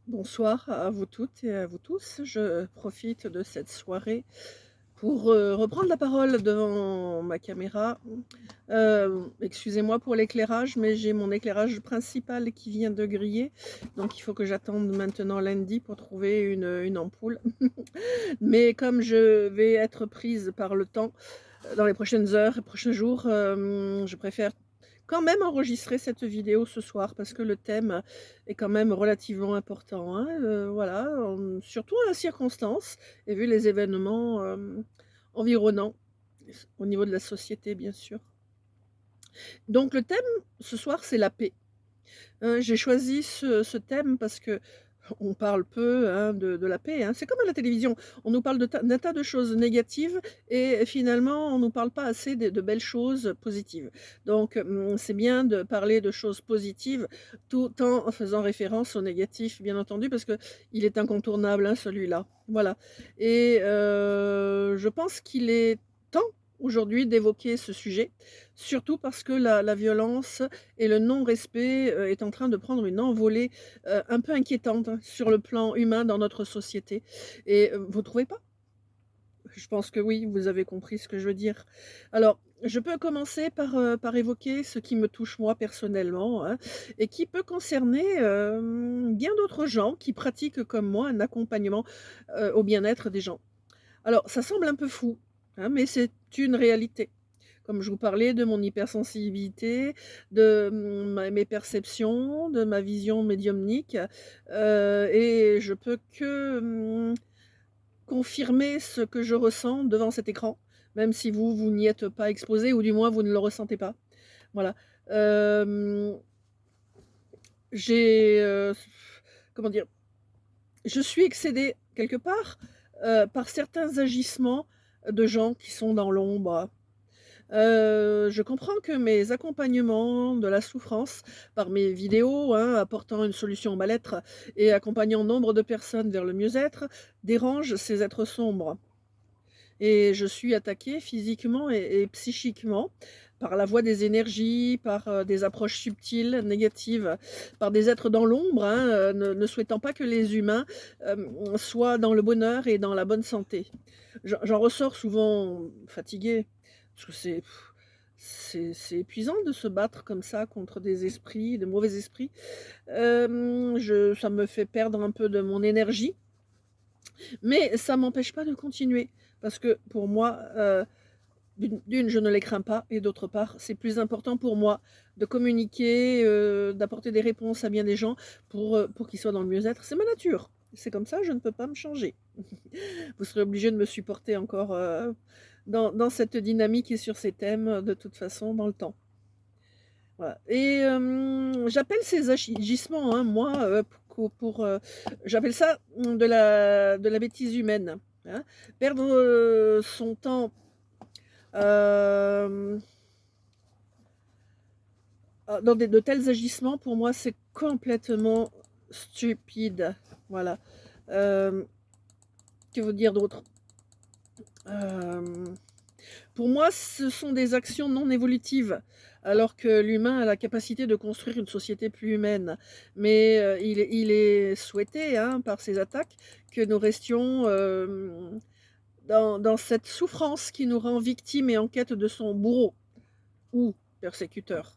Bonsoir à vous toutes et à vous tous. Je profite de cette soirée pour, reprendre la parole devant ma caméra. Excusez-moi pour l'éclairage, mais j'ai mon éclairage principal qui vient de griller, donc il faut que j'attende maintenant lundi pour trouver une ampoule. Mais comme je vais être prise par le temps, dans les prochaines heures et prochains jours, je préfère quand même enregistrer cette vidéo ce soir parce que le thème est quand même relativement important, hein, voilà, surtout en la circonstance et vu les événements, environnants, au niveau de la société, bien sûr. Donc le thème ce soir, c'est la paix. J'ai choisi ce thème parce qu'on parle peu, hein, de la paix, hein. C'est comme à la télévision, on nous parle d'un tas de choses négatives et finalement on nous parle pas assez de belles choses positives. Donc, c'est bien de parler de choses positives tout en faisant référence aux négatifs, bien entendu, parce qu'il est incontournable, hein, celui-là. Voilà et je pense qu'il est temps aujourd'hui d'évoquer ce sujet, surtout parce que la violence et le non-respect, est en train de prendre une envolée, un peu inquiétante, hein, sur le plan humain dans notre société et vous trouvez pas? Je pense que oui, vous avez compris ce que je veux dire. Alors, je peux commencer par évoquer ce qui me touche moi personnellement, hein, et qui peut concerner, bien d'autres gens qui pratiquent comme moi un accompagnement, au bien-être des gens. Alors ça semble un peu fou, hein, mais c'est une réalité. Comme je vous parlais de mon hypersensibilité, de, mes perceptions, de ma vision médiumnique, et je peux que, confirmer ce que je ressens devant cet écran, même si vous n'y êtes pas exposé ou du moins vous ne le ressentez pas. Voilà. Hem, j'ai, comment dire? Je suis excédée quelque part, par certains agissements de gens qui sont dans l'ombre. Je comprends que mes accompagnements de la souffrance par mes vidéos, hein, apportant une solution au mal-être et accompagnant nombre de personnes vers le mieux-être, dérangent ces êtres sombres et je suis attaquée physiquement et psychiquement par la voie des énergies, par, des approches subtiles, négatives, par des êtres dans l'ombre, hein, ne souhaitant pas que les humains, soient dans le bonheur et dans la bonne santé. J'en ressors souvent fatiguée, parce que c'est épuisant de se battre comme ça contre des esprits, de mauvais esprits. Je Ça me fait perdre un peu de mon énergie, mais ça m'empêche pas de continuer parce que pour moi, je ne les crains pas et d'autre part, c'est plus important pour moi de communiquer, d'apporter des réponses à bien des gens pour qu'ils soient dans le mieux-être. C'est ma nature. C'est comme ça, je ne peux pas me changer. Vous serez obligés de me supporter encore, dans cette dynamique et sur ces thèmes, de toute façon, dans le temps. Voilà et j'appelle ces agissements, hein, moi, j'appelle ça, de la bêtise humaine, hein. Perdre, son temps, hem, dans de tels agissements, pour moi, c'est complètement stupide. Voilà. Hem, que vous dire d'autre? Hem Pour moi, ce sont des actions non évolutives, alors que l'humain a la capacité de construire une société plus humaine. Mais, il est souhaité, hein, par ces attaques que nous restions, dans cette souffrance qui nous rend victimes et en quête de son bourreau ou persécuteur.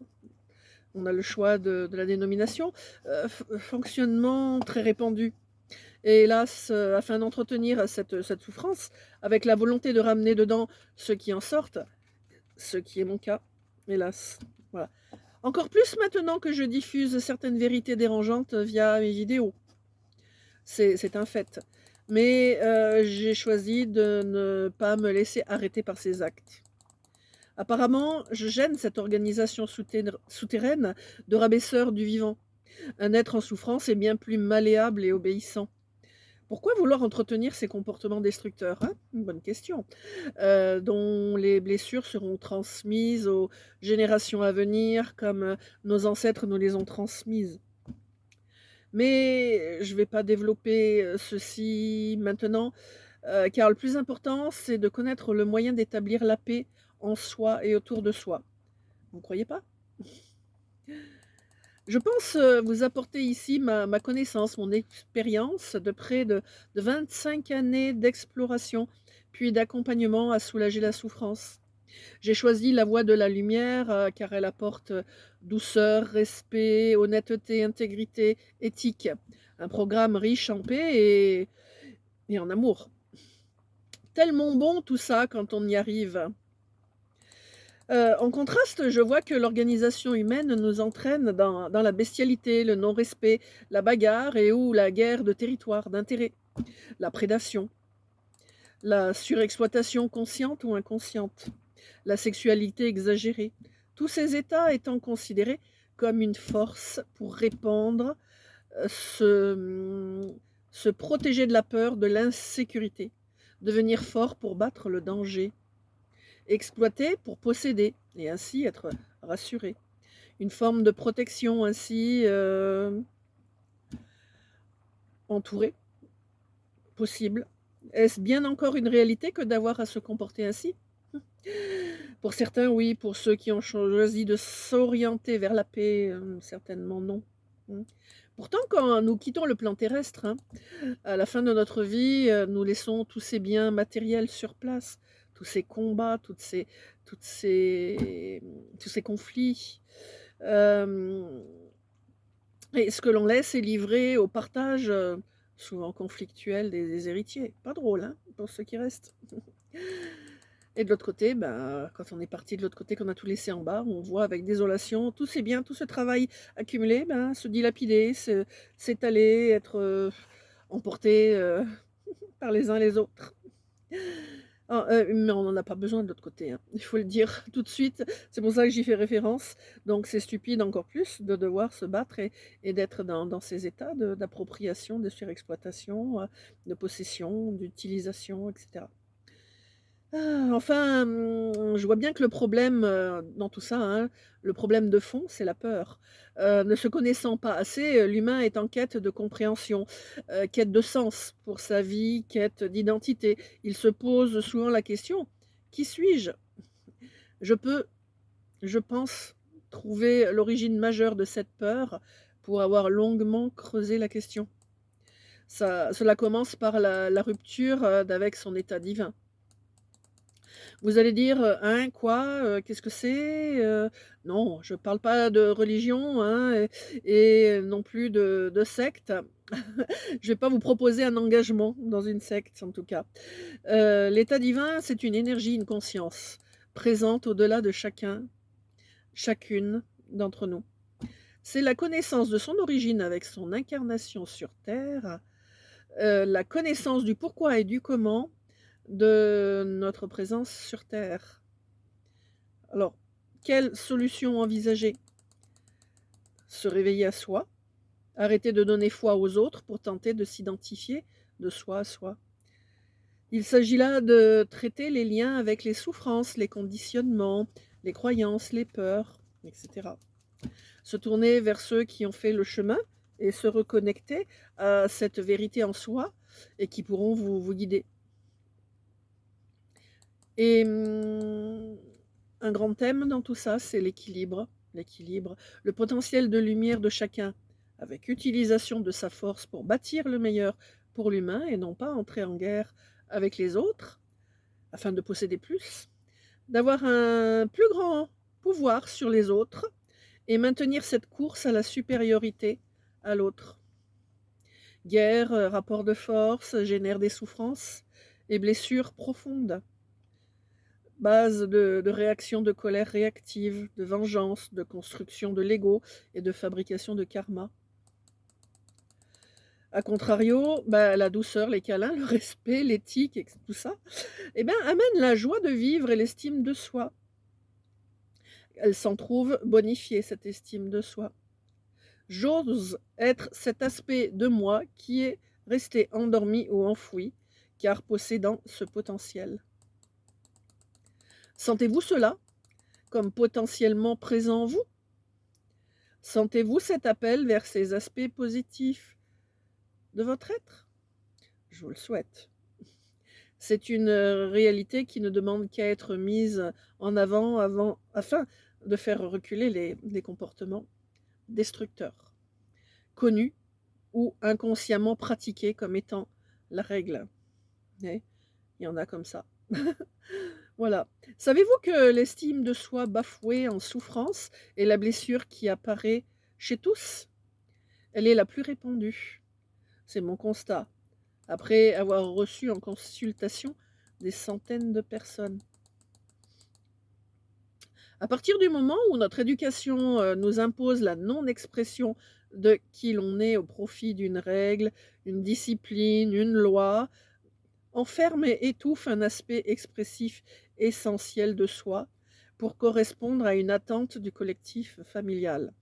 On a le choix de la dénomination, fonctionnement très répandu. Et hélas, afin d'entretenir cette souffrance, avec la volonté de ramener dedans ceux qui en sortent, ce qui est mon cas, hélas. Voilà. Encore plus maintenant que je diffuse certaines vérités dérangeantes via mes vidéos. C'est un fait. Mais, j'ai choisi de ne pas me laisser arrêter par ces actes. Apparemment, je gêne cette organisation souterraine de rabaisseurs du vivant. Un être en souffrance est bien plus malléable et obéissant. Pourquoi vouloir entretenir ces comportements destructeurs, hein? Une bonne question. Dont les blessures seront transmises aux générations à venir comme, nos ancêtres nous les ont transmises. Mais je ne vais pas développer, ceci maintenant, car le plus important, c'est de connaître le moyen d'établir la paix en soi et autour de soi. Vous ne croyez pas? Je pense, vous apporter ici ma connaissance, mon expérience de près de 25 années d'exploration, puis d'accompagnement à soulager la souffrance. J'ai choisi la voie de la lumière, car elle apporte, douceur, respect, honnêteté, intégrité, éthique. Un programme riche en paix et en amour. Tellement bon tout ça quand on y arrive. En contraste, je vois que l'organisation humaine nous entraîne dans la bestialité, le non-respect, la bagarre et ou la guerre de territoire, d'intérêt, la prédation, la surexploitation consciente ou inconsciente, la sexualité exagérée. Tous ces états étant considérés comme une force pour répandre, se, se protéger de la peur, de l'insécurité, devenir fort pour battre le danger, exploiter pour posséder et ainsi être rassuré. Une forme de protection ainsi, entourée, possible. Est-ce bien encore une réalité que d'avoir à se comporter ainsi? Pour certains, oui, pour ceux qui ont choisi de s'orienter vers la paix, certainement non. Mmh. Pourtant, quand nous quittons le plan terrestre, hein, à la fin de notre vie, nous laissons tous ces biens matériels sur place, tous ces combats, toutes ces tous ces conflits. Hem Et ce que l'on laisse est livré au partage, souvent conflictuel des héritiers. Pas drôle, hein, pour ceux qui restent. Et de l'autre côté, ben, quand on est parti de l'autre côté, qu'on a tout laissé en bas, on voit avec désolation tous ces biens, tout ce travail accumulé, ben, se dilapider, s'étaler, être, emporté, par les uns les autres. Ah, mais on n'en a pas besoin de l'autre côté, hein. Il faut le dire tout de suite. C'est pour ça que j'y fais référence. Donc c'est stupide encore plus de devoir se battre et d'être dans ces états d'appropriation, de surexploitation, de possession, d'utilisation et cetera. Enfin, je vois bien que le problème, dans tout ça, hein, le problème de fond, c'est la peur. Ne se connaissant pas assez, l'humain est en quête de compréhension, quête de sens pour sa vie, quête d'identité. Il se pose souvent la question: «Qui suis-je?» Je peux, je pense, trouver l'origine majeure de cette peur pour avoir longuement creusé la question. Cela commence par la rupture, d'avec son état divin. Vous allez dire, «Hein, quoi? Qu'est-ce que c'est?» Non, je parle pas de religion, hein, et non plus de secte. Je vais pas vous proposer un engagement dans une secte, en tout cas. L'état divin, c'est une énergie, une conscience, présente au-delà de chacun, chacune d'entre nous. C'est la connaissance de son origine avec son incarnation sur terre, la connaissance du pourquoi et du comment de notre présence sur terre. Alors, quelle solution envisager? Se réveiller à soi, arrêter de donner foi aux autres pour tenter de s'identifier de soi à soi. Il s'agit là de traiter les liens avec les souffrances, les conditionnements, les croyances, les peurs, etc. Se tourner vers ceux qui ont fait le chemin et se reconnecter à cette vérité en soi et qui pourront vous guider. Et un grand thème dans tout ça, c'est l'équilibre. L'équilibre, le potentiel de lumière de chacun, avec utilisation de sa force pour bâtir le meilleur pour l'humain et non pas entrer en guerre avec les autres, afin de posséder plus, d'avoir un plus grand pouvoir sur les autres et maintenir cette course à la supériorité à l'autre. Guerre, rapport de force génèrent des souffrances et blessures profondes. Base de réaction de colère réactive, de vengeance, de construction de l'ego et de fabrication de karma. A contrario, bah, la douceur, les câlins, le respect, l'éthique et tout ça, eh ben, amène la joie de vivre et l'estime de soi. Elle s'en trouve bonifiée, cette estime de soi. J'ose être cet aspect de moi qui est resté endormi ou enfoui, car possédant ce potentiel. Sentez-vous cela comme potentiellement présent en vous? Sentez-vous cet appel vers ces aspects positifs de votre être? Je vous le souhaite. C'est une, réalité qui ne demande qu'à être mise en avant afin de faire reculer les comportements destructeur, connu ou inconsciemment pratiqué comme étant la règle. Et il y en a comme ça. Voilà. Savez-vous que l'estime de soi bafouée en souffrance est la blessure qui apparaît chez tous? Elle est la plus répandue. C'est mon constat, après avoir reçu en consultation des centaines de personnes. À partir du moment où notre éducation, nous impose la non-expression de qui l'on est au profit d'une règle, une discipline, une loi, enferme et étouffe un aspect expressif essentiel de soi pour correspondre à une attente du collectif familial.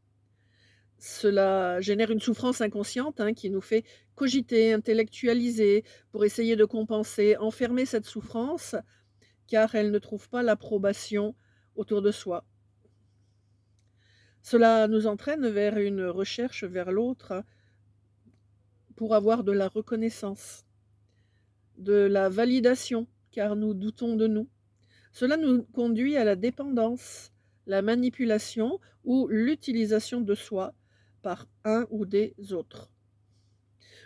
Cela génère une souffrance inconsciente, qui nous fait cogiter, intellectualiser pour essayer de compenser, enfermer cette souffrance car elle ne trouve pas l'approbation autour de soi. Cela nous entraîne vers une recherche vers l'autre pour avoir de la reconnaissance, de la validation, car nous doutons de nous. Cela nous conduit à la dépendance, la manipulation ou l'utilisation de soi par un ou des autres.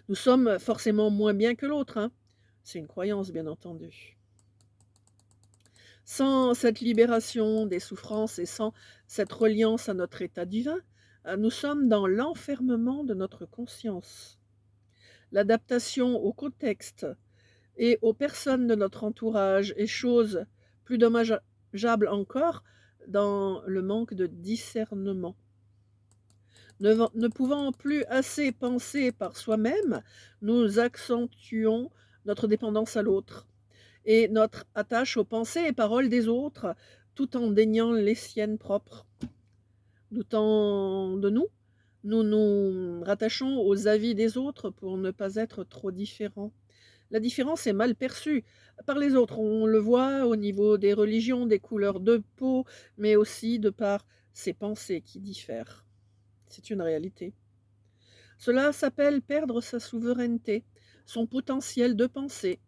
Nous sommes forcément moins bien que l'autre, C'est une croyance, bien entendu. Sans cette libération des souffrances et sans cette reliance à notre état divin, nous sommes dans l'enfermement de notre conscience. L'adaptation au contexte et aux personnes de notre entourage est chose plus dommageable encore dans le manque de discernement. Ne pouvant plus assez penser par soi-même, nous accentuons notre dépendance à l'autre et notre attache aux pensées et paroles des autres, tout en déniant les siennes propres. Doutant de nous, nous nous rattachons aux avis des autres pour ne pas être trop différents. La différence est mal perçue par les autres. On le voit au niveau des religions, des couleurs de peau, mais aussi de par ses pensées qui diffèrent. C'est une réalité. Cela s'appelle perdre sa souveraineté, son potentiel de pensée,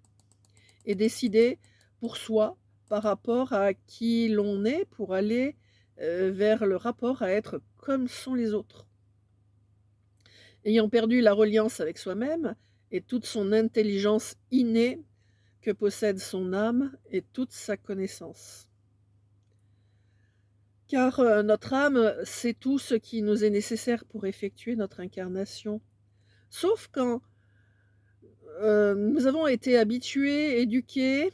et décider pour soi par rapport à qui l'on est pour aller vers le rapport à être comme sont les autres. Ayant perdu la reliance avec soi-même et toute son intelligence innée que possède son âme et toute sa connaissance. Car notre âme, c'est tout ce qui nous est nécessaire pour effectuer notre incarnation. Sauf quand nous avons été habitués, éduqués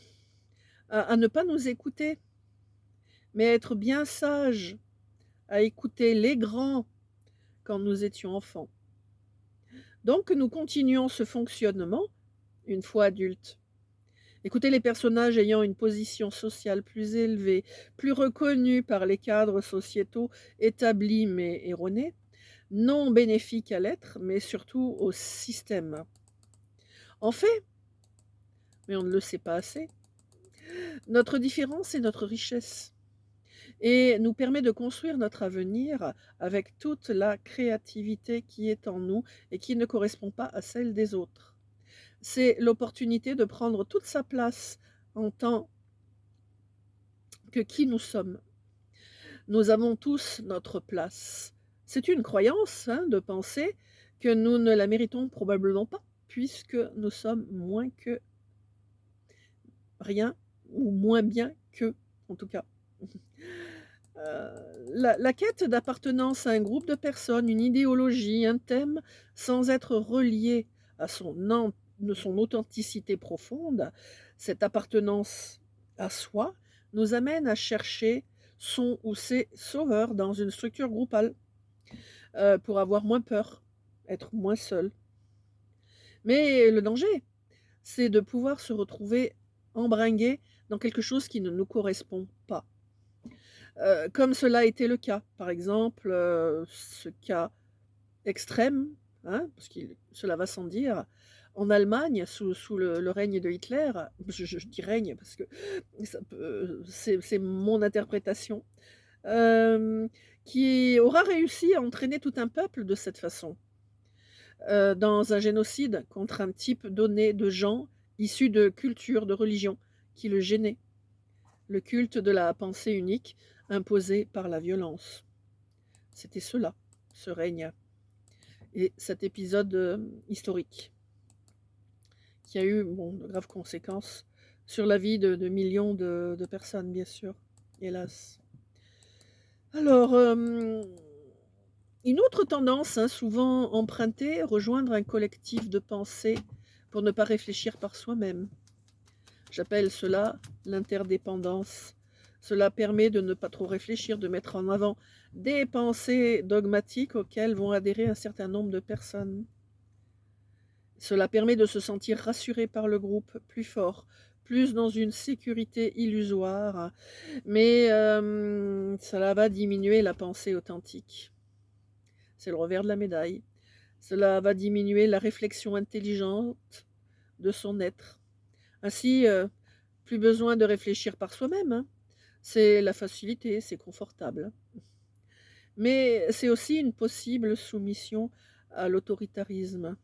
à ne pas nous écouter, mais à être bien sages, à écouter les grands quand nous étions enfants. Donc nous continuons ce fonctionnement une fois adultes. Écouter les personnages ayant une position sociale plus élevée, plus reconnue par les cadres sociétaux établis mais erronés, non bénéfiques à l'être, mais surtout au système. En fait, mais on ne le sait pas assez, notre différence est notre richesse et nous permet de construire notre avenir avec toute la créativité qui est en nous et qui ne correspond pas à celle des autres. C'est l'opportunité de prendre toute sa place en tant que qui nous sommes. Nous avons tous notre place. C'est une croyance, de penser que nous ne la méritons probablement pas, puisque nous sommes moins que rien, ou moins bien que, en tout cas. La quête d'appartenance à un groupe de personnes, une idéologie, un thème, sans être relié à son authenticité profonde, cette appartenance à soi nous amène à chercher son ou ses sauveurs dans une structure groupale, pour avoir moins peur, être moins seul. Mais le danger, c'est de pouvoir se retrouver embringué dans quelque chose qui ne nous correspond pas. Comme cela a été le cas, par exemple, ce cas extrême, parce que cela va sans dire, en Allemagne, sous le règne de Hitler, je dis règne parce que c'est mon interprétation, hem, qui aura réussi à entraîner tout un peuple de cette façon, dans un génocide contre un type donné de gens issus de cultures, de religions qui le gênaient. Le culte de la pensée unique imposé par la violence. C'était cela, ce règne et cet épisode, historique qui a eu, bon, de graves conséquences sur la vie de millions de personnes, bien sûr, hélas. Alors, une autre tendance, hein, souvent empruntée, rejoindre un collectif de pensée pour ne pas réfléchir par soi-même. J'appelle cela l'interdépendance. Cela permet de ne pas trop réfléchir, de mettre en avant des pensées dogmatiques auxquelles vont adhérer un certain nombre de personnes. Cela permet de se sentir rassuré par le groupe, plus fort, plus dans une sécurité illusoire, mais cela va diminuer la pensée authentique. C'est le revers de la médaille. Cela va diminuer la réflexion intelligente de son être. Ainsi, plus besoin de réfléchir par soi-même, hein. C'est la facilité, c'est confortable. Mais c'est aussi une possible soumission à l'autoritarisme.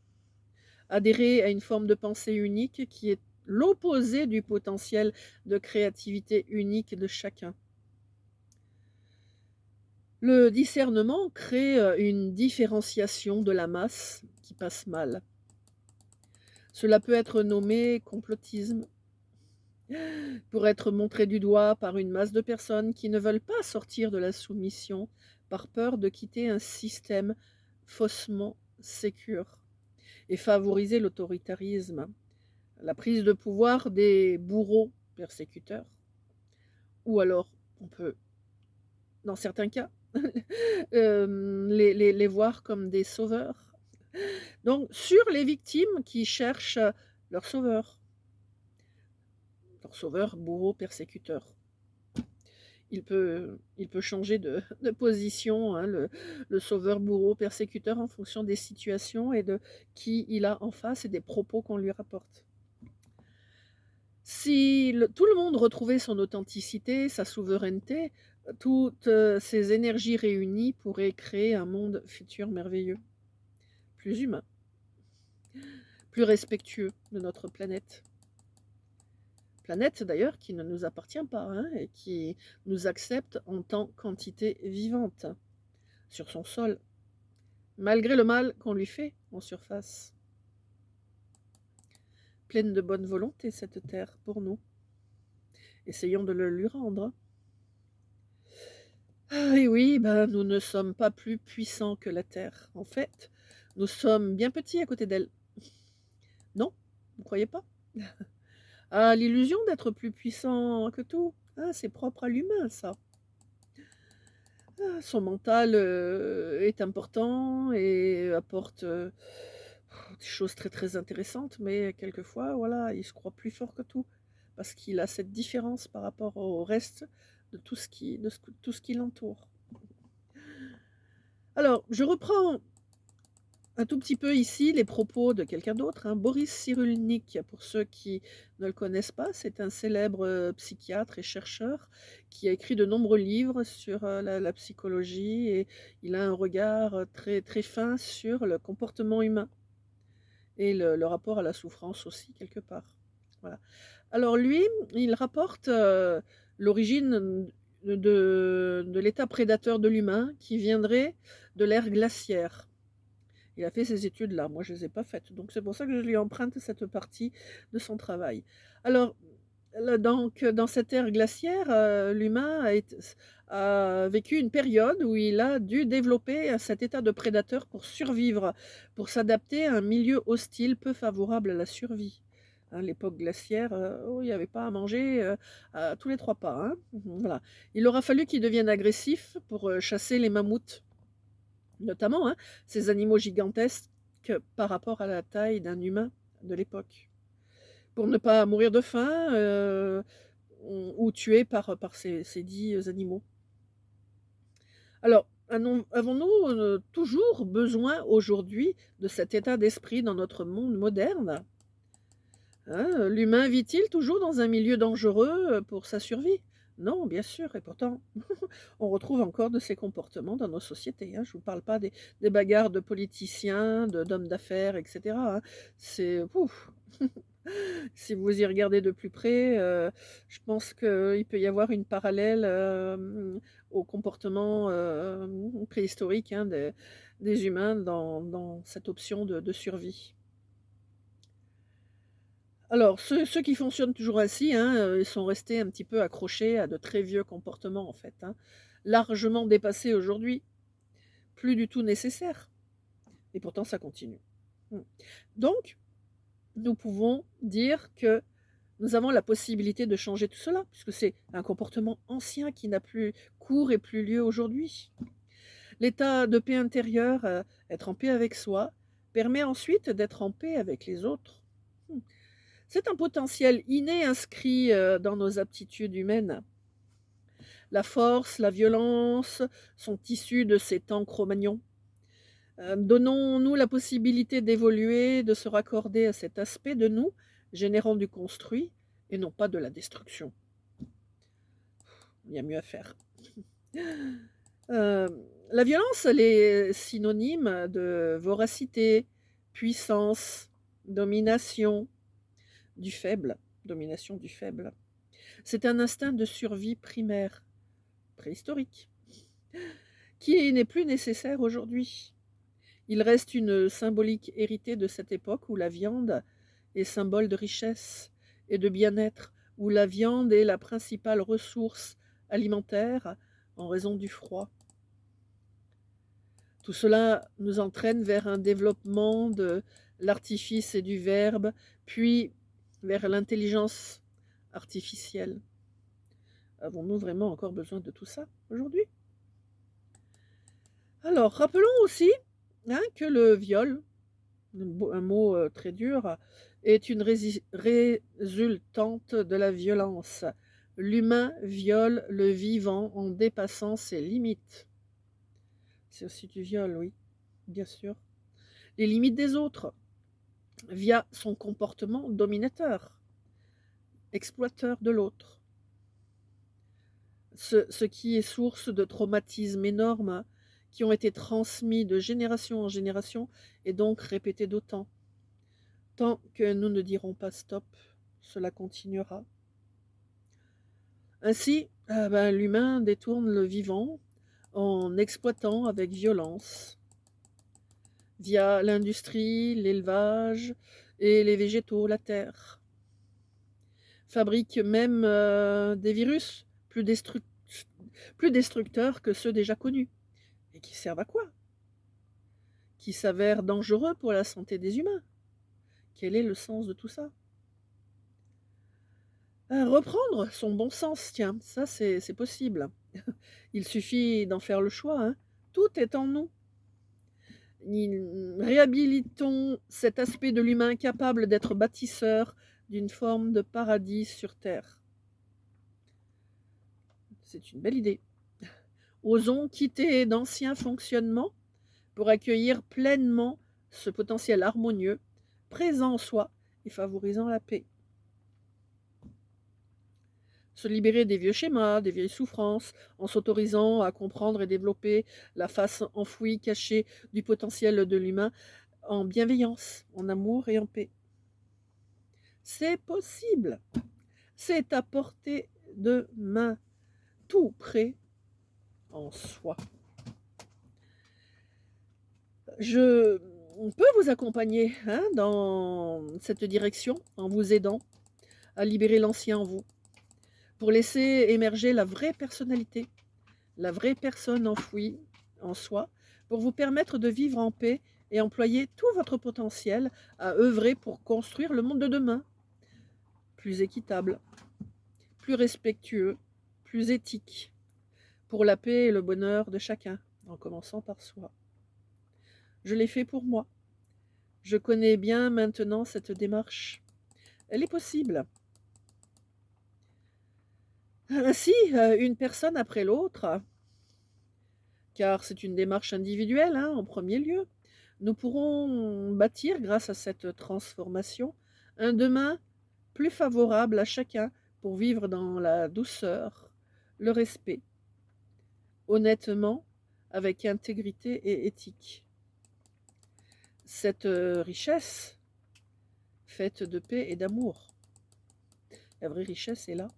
Adhérer à une forme de pensée unique qui est l'opposé du potentiel de créativité unique de chacun. Le discernement crée une différenciation de la masse qui passe mal. Cela peut être nommé complotisme, pour être montré du doigt par une masse de personnes qui ne veulent pas sortir de la soumission par peur de quitter un système faussement sécure et favoriser l'autoritarisme, la prise de pouvoir des bourreaux persécuteurs, ou alors on peut, dans certains cas, les voir comme des sauveurs. Donc sur les victimes qui cherchent leur sauveur, bourreau, persécuteur. Il peut changer de position, hein, le sauveur, bourreau, persécuteur, en fonction des situations et de qui il a en face et des propos qu'on lui rapporte. Si tout le monde retrouvait son authenticité, sa souveraineté, toutes ces énergies réunies pourraient créer un monde futur merveilleux, plus humain, plus respectueux de notre planète. Planète d'ailleurs qui ne nous appartient pas, hein, et qui nous accepte en tant qu'entité vivante sur son sol, malgré le mal qu'on lui fait en surface. Pleine de bonne volonté cette terre pour nous. Essayons de le lui rendre. Ah et oui, ben, nous ne sommes pas plus puissants que la terre. En fait, nous sommes bien petits à côté d'elle. Non, vous ne croyez pas? Ah, l'illusion d'être plus puissant que tout, hein, c'est propre à l'humain, ça. Ah, son mental est important et apporte des choses très très intéressantes, mais quelquefois, voilà, il se croit plus fort que tout, parce qu'il a cette différence par rapport au reste de tout ce qui l'entoure. Alors, je reprends un tout petit peu ici les propos de quelqu'un d'autre, hein, Boris Cyrulnik, pour ceux qui ne le connaissent pas, c'est un célèbre psychiatre et chercheur qui a écrit de nombreux livres sur la psychologie et il a un regard très, très fin sur le comportement humain et le rapport à la souffrance aussi, quelque part. Voilà. Alors lui, il rapporte l'origine de l'état prédateur de l'humain qui viendrait de l'ère glaciaire. Il a fait ces études-là, moi je ne les ai pas faites, donc c'est pour ça que je lui emprunte cette partie de son travail. Alors, là, donc, dans cette ère glaciaire, l'humain a vécu une période où il a dû développer cet état de prédateur pour survivre, pour s'adapter à un milieu hostile peu favorable à la survie. Hein, l'époque glaciaire, oh, il n'y avait pas à manger à tous les 3 pas. Hein. Voilà. Il aura fallu qu'il devienne agressif pour chasser les mammouths notamment, hein, ces animaux gigantesques par rapport à la taille d'un humain de l'époque. Pour ne pas mourir de faim ou tués par ces dits animaux. Alors, avons-nous toujours besoin aujourd'hui de cet état d'esprit dans notre monde moderne? Hein, l'humain vit-il toujours dans un milieu dangereux pour sa survie? Non, bien sûr, et pourtant, on retrouve encore de ces comportements dans nos sociétés, hein. Je ne vous parle pas des bagarres de politiciens, d'hommes d'affaires, etc. Hein. C'est ouf. Si vous y regardez de plus près, je pense qu'il peut y avoir une parallèle, au comportement, préhistorique, hein, des humains dans cette option de survie. Alors ceux qui fonctionnent toujours ainsi, hein, ils sont restés un petit peu accrochés à de très vieux comportements, en fait, hein, largement dépassés aujourd'hui, plus du tout nécessaires et pourtant ça continue. Mmh. Donc nous pouvons dire que nous avons la possibilité de changer tout cela, puisque c'est un comportement ancien qui n'a plus cours et plus lieu aujourd'hui. L'état de paix intérieure, être en paix avec soi, permet ensuite d'être en paix avec les autres. Mmh. C'est un potentiel inné inscrit, dans nos aptitudes humaines. La force, la violence sont issues de ces temps Cro-Magnons. Donnons-nous la possibilité d'évoluer, de se raccorder à cet aspect de nous, générant du construit et non pas de la destruction. Il y a mieux à faire. La violence, elle est synonyme de voracité, puissance, domination du faible, domination du faible. C'est un instinct de survie primaire, préhistorique, qui n'est plus nécessaire aujourd'hui. Il reste une symbolique héritée de cette époque où la viande est symbole de richesse et de bien-être, où la viande est la principale ressource alimentaire en raison du froid. Tout cela nous entraîne vers un développement de l'artifice et du verbe, puis vers l'intelligence artificielle. Avons-nous vraiment encore besoin de tout ça aujourd'hui? Alors, rappelons aussi, hein, que le viol, un mot très dur, est une résultante de la violence. L'humain viole le vivant en dépassant ses limites. C'est aussi du viol, oui, bien sûr. Les limites des autres, via son comportement dominateur, exploiteur de l'autre. Ce qui est source de traumatismes énormes qui ont été transmis de génération en génération et donc répétés d'autant. Tant que nous ne dirons pas stop, cela continuera. Ainsi, l'humain détourne le vivant en exploitant avec violence, via l'industrie, l'élevage et les végétaux, la terre. Fabrique même des virus plus destructeurs que ceux déjà connus. Et qui servent à quoi? Qui s'avèrent dangereux pour la santé des humains. Quel est le sens de tout ça? Reprendre son bon sens, tiens, ça c'est possible. Il suffit d'en faire le choix, hein. Tout est en nous. Réhabilitons cet aspect de l'humain capable d'être bâtisseur d'une forme de paradis sur terre. C'est une belle idée. Osons quitter d'anciens fonctionnements pour accueillir pleinement ce potentiel harmonieux, présent en soi et favorisant la paix. Se libérer des vieux schémas, des vieilles souffrances, en s'autorisant à comprendre et développer la face enfouie, cachée du potentiel de l'humain, en bienveillance, en amour et en paix. C'est possible. C'est à portée de main, tout près en soi. Je peux vous accompagner, hein, dans cette direction en vous aidant à libérer l'ancien en vous, pour laisser émerger la vraie personnalité, la vraie personne enfouie en soi, pour vous permettre de vivre en paix et employer tout votre potentiel à œuvrer pour construire le monde de demain, plus équitable, plus respectueux, plus éthique, pour la paix et le bonheur de chacun, en commençant par soi. Je l'ai fait pour moi. Je connais bien maintenant cette démarche. Elle est possible. Ainsi, une personne après l'autre, car c'est une démarche individuelle, hein, en premier lieu, nous pourrons bâtir, grâce à cette transformation, un demain plus favorable à chacun pour vivre dans la douceur, le respect, honnêtement, avec intégrité et éthique. Cette richesse faite de paix et d'amour. La vraie richesse est là.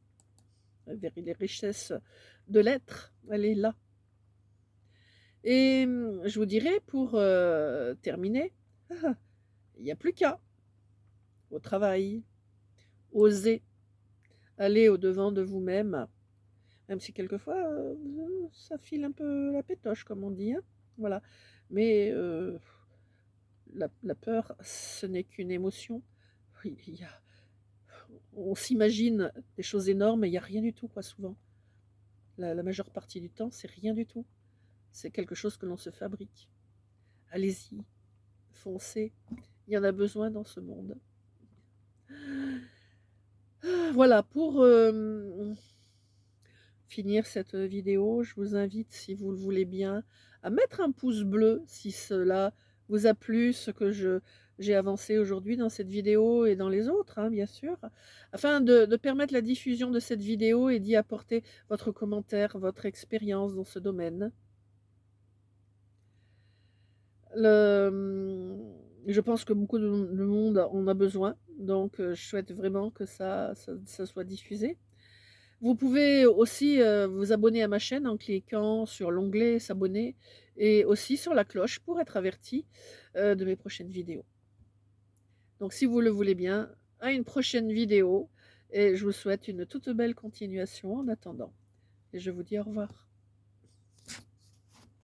La vraie richesse de l'être, elle est là. Et je vous dirais pour, terminer, il n'y a plus qu'à, au travail, oser aller au-devant de vous-même, même si quelquefois, ça file un peu la pétoche comme on dit, hein, voilà. Mais la peur, ce n'est qu'une émotion. Oui, on s'imagine des choses énormes et il y a rien du tout quoi souvent. La majeure partie du temps, c'est rien du tout. C'est quelque chose que l'on se fabrique. Allez-y, foncez, il y en a besoin dans ce monde. Voilà pour, finir cette vidéo, je vous invite, si vous le voulez bien, à mettre un pouce bleu si cela vous a plu, ce que j'ai avancé aujourd'hui dans cette vidéo et dans les autres, hein, bien sûr, afin de permettre la diffusion de cette vidéo et d'y apporter votre commentaire, votre expérience dans ce domaine. Je pense que beaucoup de monde en a besoin, donc je souhaite vraiment que ça soit diffusé. Vous pouvez aussi, vous abonner à ma chaîne en cliquant sur l'onglet «S'abonner» et aussi sur la cloche pour être averti, de mes prochaines vidéos. Donc si vous le voulez bien, à une prochaine vidéo et je vous souhaite une toute belle continuation en attendant et je vous dis au revoir.